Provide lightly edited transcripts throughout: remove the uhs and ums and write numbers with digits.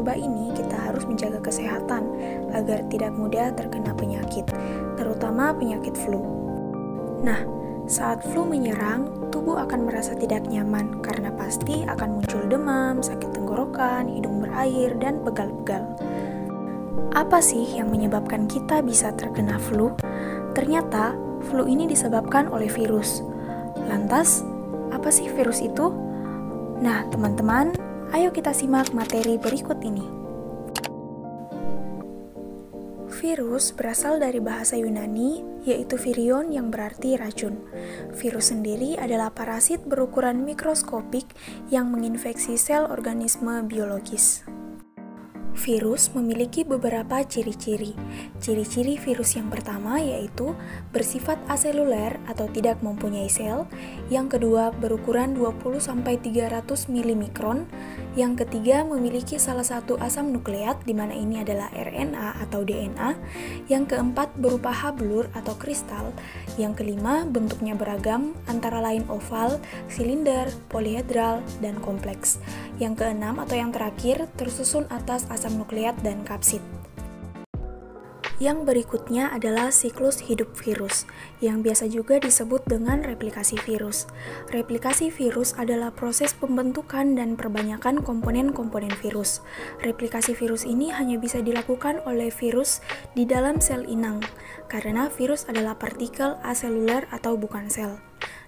wabah ini kita harus menjaga kesehatan agar tidak mudah terkena penyakit, terutama penyakit flu. Nah, saat flu menyerang, tubuh akan merasa tidak nyaman karena pasti akan muncul demam, sakit tenggorokan, hidung berair, dan pegal-pegal. Apa sih yang menyebabkan kita bisa terkena flu? Ternyata, flu ini disebabkan oleh virus. Lantas, apa sih virus itu? Nah, teman-teman, ayo kita simak materi berikut ini. Virus berasal dari bahasa Yunani, yaitu virion yang berarti racun. Virus sendiri adalah parasit berukuran mikroskopik yang menginfeksi sel organisme biologis. Virus memiliki beberapa ciri-ciri. Ciri-ciri virus yang pertama yaitu bersifat aseluler atau tidak mempunyai sel. Yang kedua berukuran 20-300 milimikron. Yang ketiga memiliki salah satu asam nukleat di mana ini adalah RNA atau DNA. Yang keempat berupa hablur atau kristal. Yang kelima bentuknya beragam antara lain oval, silinder, polihedral, dan kompleks. Yang keenam atau yang terakhir tersusun atas asam nukleat dan kapsid. Yang berikutnya adalah siklus hidup virus, yang biasa juga disebut dengan replikasi virus. Replikasi virus adalah proses pembentukan dan perbanyakan komponen-komponen virus. Replikasi virus ini hanya bisa dilakukan oleh virus di dalam sel inang, karena virus adalah partikel aseluler atau bukan sel.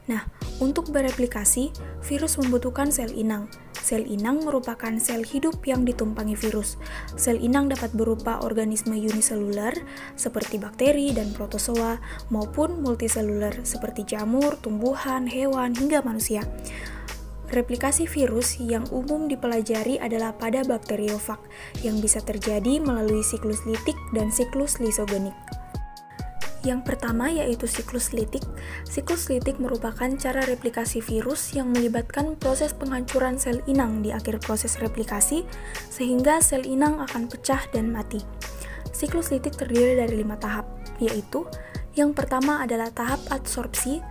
Nah, untuk bereplikasi, virus membutuhkan sel inang. Sel inang merupakan sel hidup yang ditumpangi virus. Sel inang dapat berupa organisme uniseluler seperti bakteri dan protozoa maupun multiseluler seperti jamur, tumbuhan, hewan, hingga manusia. Replikasi virus yang umum dipelajari adalah pada bakteriofag yang bisa terjadi melalui siklus litik dan siklus lisogenik. Yang pertama yaitu siklus litik. Siklus litik merupakan cara replikasi virus yang melibatkan proses penghancuran sel inang di akhir proses replikasi, sehingga sel inang akan pecah dan mati. Siklus litik terdiri dari 5 tahap, yaitu yang pertama adalah tahap adsorpsi.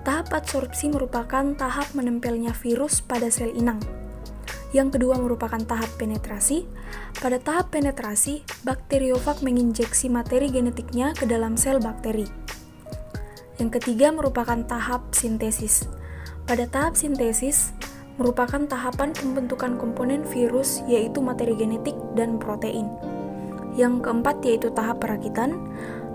Tahap adsorpsi merupakan tahap menempelnya virus pada sel inang. Yang kedua merupakan tahap penetrasi. Pada tahap penetrasi, bakteriofag menginjeksi materi genetiknya ke dalam sel bakteri. Yang ketiga merupakan tahap sintesis. Pada tahap sintesis, merupakan tahapan pembentukan komponen virus yaitu materi genetik dan protein. Yang keempat yaitu tahap perakitan.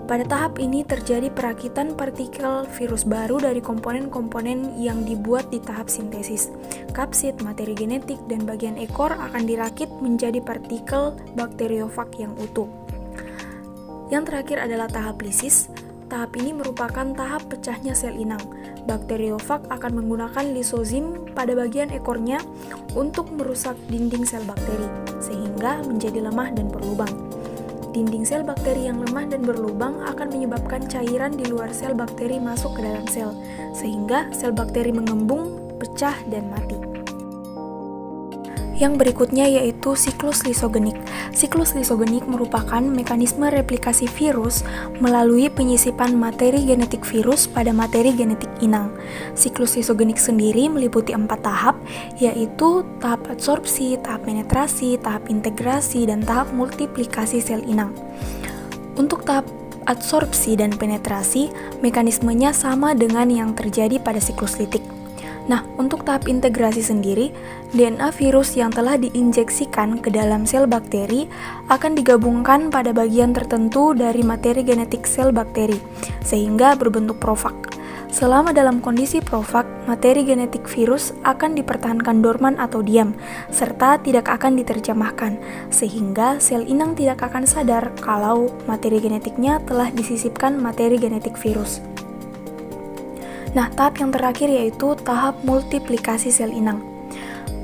Pada tahap ini terjadi perakitan partikel virus baru dari komponen-komponen yang dibuat di tahap sintesis. Kapsid, materi genetik, dan bagian ekor akan dirakit menjadi partikel bakteriofag yang utuh. Yang terakhir adalah tahap lisis. Tahap ini merupakan tahap pecahnya sel inang. Bakteriofag akan menggunakan lisozim pada bagian ekornya untuk merusak dinding sel bakteri, sehingga menjadi lemah dan berlubang. Dinding sel bakteri yang lemah dan berlubang akan menyebabkan cairan di luar sel bakteri masuk ke dalam sel, sehingga sel bakteri mengembung, pecah, dan mati. Yang berikutnya yaitu siklus lisogenik. Siklus lisogenik merupakan mekanisme replikasi virus melalui penyisipan materi genetik virus pada materi genetik inang. Siklus lisogenik sendiri meliputi 4 tahap, yaitu tahap adsorpsi, tahap penetrasi, tahap integrasi, dan tahap multiplikasi sel inang. Untuk tahap adsorpsi dan penetrasi, mekanismenya sama dengan yang terjadi pada siklus litik. Nah, untuk tahap integrasi sendiri, DNA virus yang telah diinjeksikan ke dalam sel bakteri akan digabungkan pada bagian tertentu dari materi genetik sel bakteri, sehingga berbentuk profag. Selama dalam kondisi profag, materi genetik virus akan dipertahankan dorman atau diam, serta tidak akan diterjemahkan, sehingga sel inang tidak akan sadar kalau materi genetiknya telah disisipkan materi genetik virus. Nah, tahap yang terakhir yaitu tahap multiplikasi sel inang.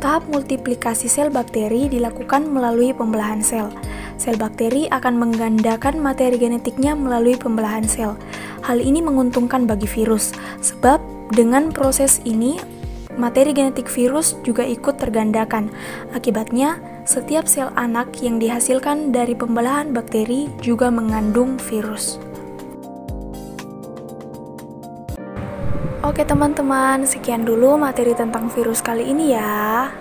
Tahap multiplikasi sel bakteri dilakukan melalui pembelahan sel. Sel bakteri akan menggandakan materi genetiknya melalui pembelahan sel. Hal ini menguntungkan bagi virus, sebab dengan proses ini, materi genetik virus juga ikut tergandakan. Akibatnya, setiap sel anak yang dihasilkan dari pembelahan bakteri juga mengandung virus. Oke teman-teman, sekian dulu materi tentang virus kali ini ya.